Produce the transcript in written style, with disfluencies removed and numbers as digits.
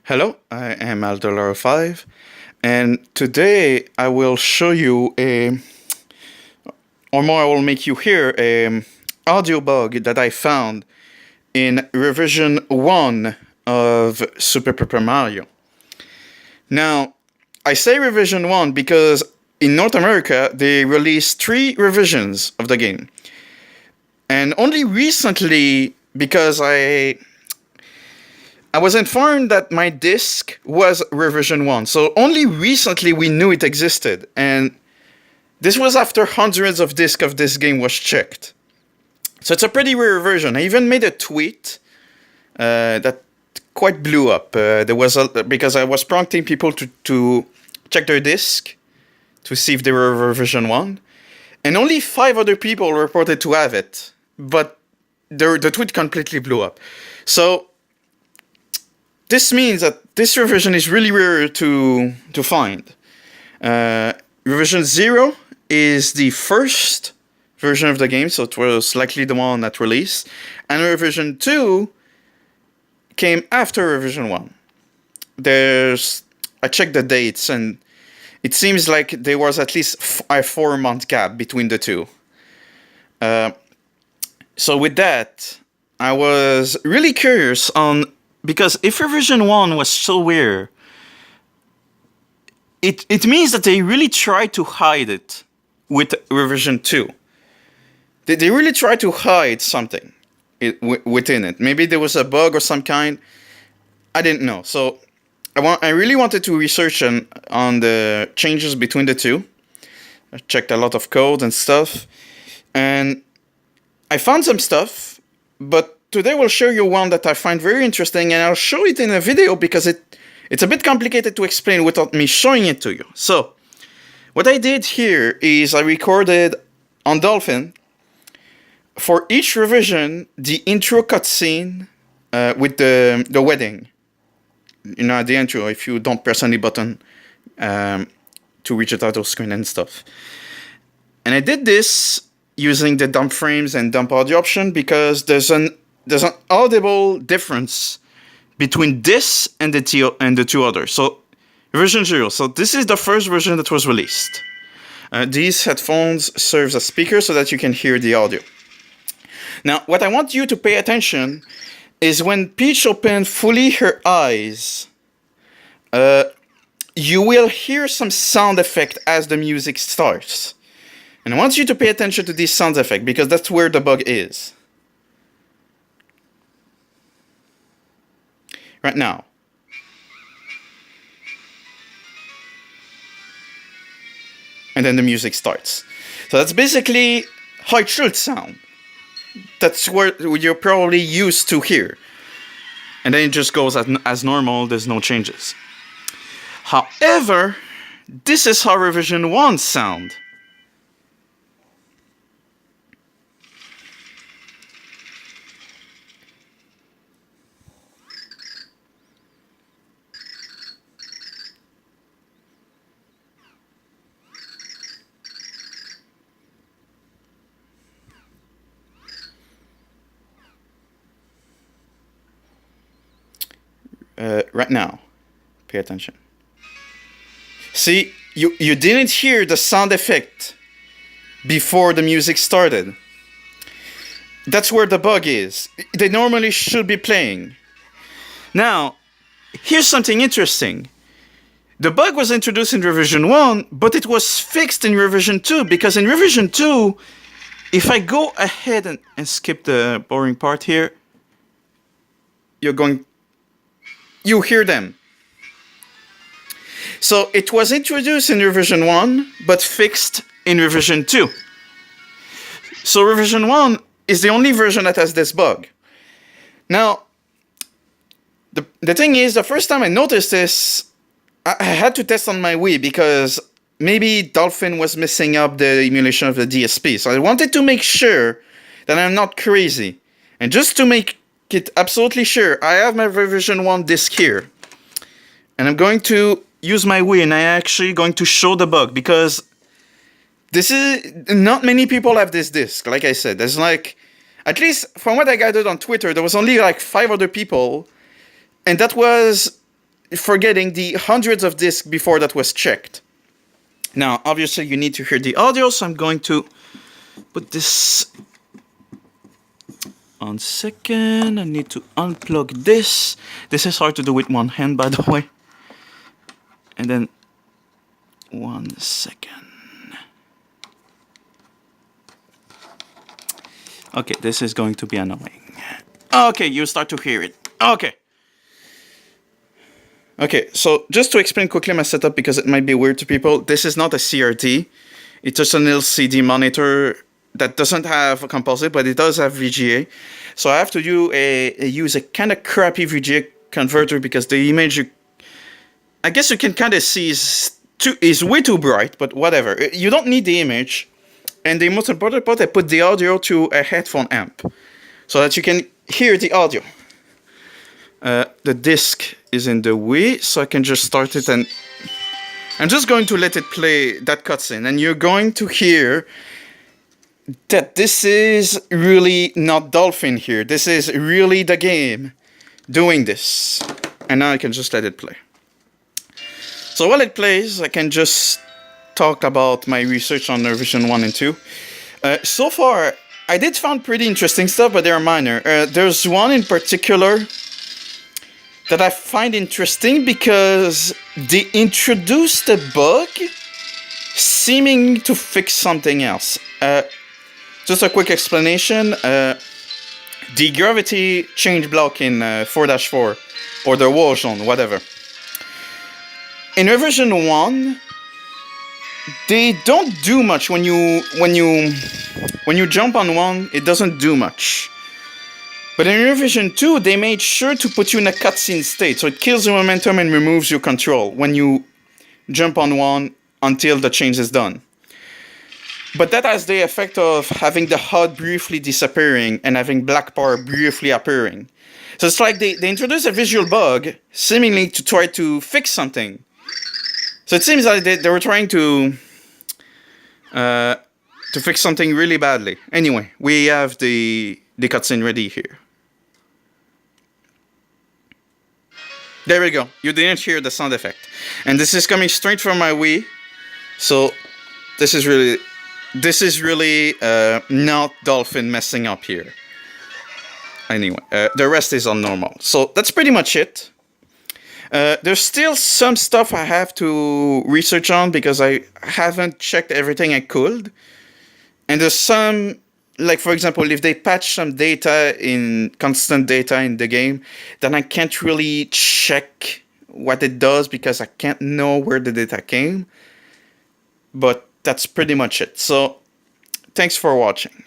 Hello, I am Aldolaro5, and today I will show you or more, I will make you hear a audio bug that I found in revision 1 of Super Paper Mario. Now, I say revision 1 because in North America they released 3 revisions of the game. And only recently, because I was informed that my disc was revision 1, so only recently we knew it existed, and this was after hundreds of discs of this game was checked. So it's a pretty rare version. I even made a tweet that quite blew up. Because I was prompting people to check their disc to see if they were revision 1, and only 5 other people reported to have it, but the tweet completely blew up. So this means that this revision is really rare to find. Revision 0 is the first version of the game, so it was likely the one that released. And revision 2 came after revision 1. I checked the dates, and it seems like there was at least a 4-month gap between the two. So with that, I was really curious because if revision 1 was so weird, it means that they really tried to hide it with revision 2. They really tried to hide something within it. Maybe there was a bug or some kind. I didn't know. So I really wanted to research on the changes between the two. I checked a lot of code and stuff. And I found some stuff, but today we'll show you one that I find very interesting, and I'll show it in a video because it's a bit complicated to explain without me showing it to you. So, what I did here is I recorded on Dolphin, for each revision, the intro cutscene with the wedding. You know, at the intro, if you don't press any button to reach the title screen and stuff. And I did this using the dump frames and dump audio option because there's an audible difference between this and the two others. So version 0. So this is the first version that was released. These headphones serve as speakers so that you can hear the audio. Now, what I want you to pay attention is when Peach opens fully her eyes, you will hear some sound effect as the music starts. And I want you to pay attention to this sound effect because that's where the bug is. Right now. And then the music starts. So that's basically how it should sound. That's what you're probably used to hear. And then it just goes as normal, there's no changes. However, this is how revision 1 sound. Right now, pay attention. See, you didn't hear the sound effect before the music started. That's where the bug is. They normally should be playing. Now, here's something interesting. The bug was introduced in revision 1, but it was fixed in revision 2, because in revision 2, if I go ahead and skip the boring part here, you hear them. So it was introduced in revision 1, but fixed in revision 2. So revision 1 is the only version that has this bug. Now, the thing is, the first time I noticed this, I had to test on my Wii because maybe Dolphin was messing up the emulation of the DSP. So I wanted to make sure that I'm not crazy. And just to make it absolutely sure, I have my revision 1 disc here. And I'm going to use my Wii, and I'm actually going to show the bug because this is not many people have this disc. Like I said, there's like, at least from what I gathered on Twitter, there was only like 5 other people, and that was forgetting the hundreds of discs before that was checked. Now, obviously, you need to hear the audio, so I'm going to put this on second. I need to unplug this. This is hard to do with one hand, by the way. And then 1 second. Okay, this is going to be annoying. Okay, you start to hear it. Okay. Okay, so just to explain quickly my setup, because it might be weird to people, this is not a CRT. It's just an LCD monitor that doesn't have a composite, but it does have VGA. So I have to use a kind of crappy VGA converter because the image, I guess you can kind of see is way too bright, but whatever. You don't need the image. And the most important part, I put the audio to a headphone amp so that you can hear the audio. The disc is in the way, so I can just start it, and I'm just going to let it play that cutscene, and you're going to hear that this is really not Dolphin here. This is really the game doing this. And now I can just let it play. So while it plays, I can just talk about my research on Eurovision 1 and 2. So far, I did find pretty interesting stuff, but they're minor. There's one in particular that I find interesting because they introduced a bug seeming to fix something else. Just a quick explanation. The gravity change block in 4-4, or the wall zone, whatever. In Eurovision 1, they don't do much. When you jump on one, it doesn't do much. But in Eurovision 2, they made sure to put you in a cutscene state, so it kills your momentum and removes your control when you jump on one until the change is done. But that has the effect of having the HUD briefly disappearing and having black bar briefly appearing. So it's like they introduced a visual bug, seemingly to try to fix something. So it seems like they were trying to fix something really badly. Anyway, we have the cutscene ready here. There we go. You didn't hear the sound effect. And this is coming straight from my Wii. So this is really not Dolphin messing up here. Anyway, the rest is on normal. So that's pretty much it. There's still some stuff I have to research on because I haven't checked everything I could. And there's some, like for example, if they patch some data constant data in the game, then I can't really check what it does because I can't know where the data came. But that's pretty much it. So, thanks for watching.